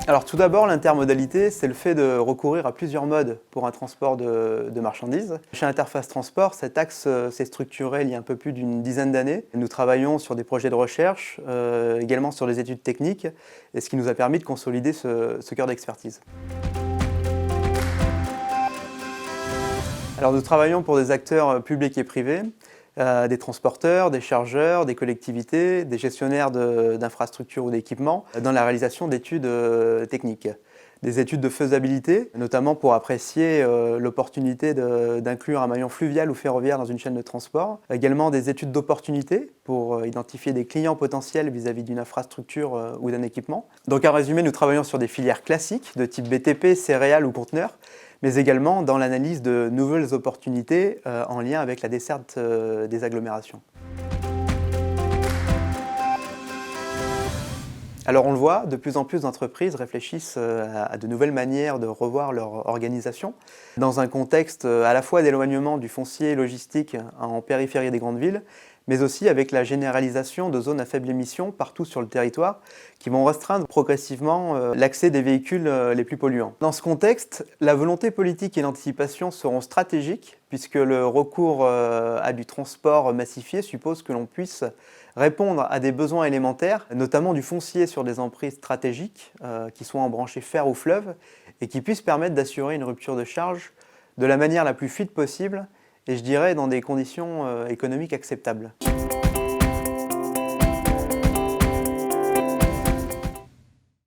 Alors tout d'abord, l'intermodalité, c'est le fait de recourir à plusieurs modes pour un transport de marchandises. Chez Interface Transport, cet axe s'est structuré il y a un peu plus d'une dizaine d'années. Nous travaillons sur des projets de recherche, également sur des études techniques, et ce qui nous a permis de consolider ce cœur d'expertise. Alors nous travaillons pour des acteurs publics et privés, des transporteurs, des chargeurs, des collectivités, des gestionnaires d'infrastructures ou d'équipements, dans la réalisation d'études techniques. Des études de faisabilité, notamment pour apprécier l'opportunité d'inclure un maillon fluvial ou ferroviaire dans une chaîne de transport. Également des études d'opportunité pour identifier des clients potentiels vis-à-vis d'une infrastructure ou d'un équipement. Donc en résumé, nous travaillons sur des filières classiques de type BTP, céréales ou conteneurs, mais également dans l'analyse de nouvelles opportunités en lien avec la desserte des agglomérations. Alors on le voit, de plus en plus d'entreprises réfléchissent à de nouvelles manières de revoir leur organisation, dans un contexte à la fois d'éloignement du foncier logistique en périphérie des grandes villes, mais aussi avec la généralisation de zones à faible émission partout sur le territoire, qui vont restreindre progressivement l'accès des véhicules les plus polluants. Dans ce contexte, la volonté politique et l'anticipation seront stratégiques, puisque le recours à du transport massifié suppose que l'on puisse répondre à des besoins élémentaires, notamment du foncier sur des emprises stratégiques, qui soient embranchées fer ou fleuve, et qui puissent permettre d'assurer une rupture de charge de la manière la plus fluide possible, et je dirais dans des conditions économiques acceptables.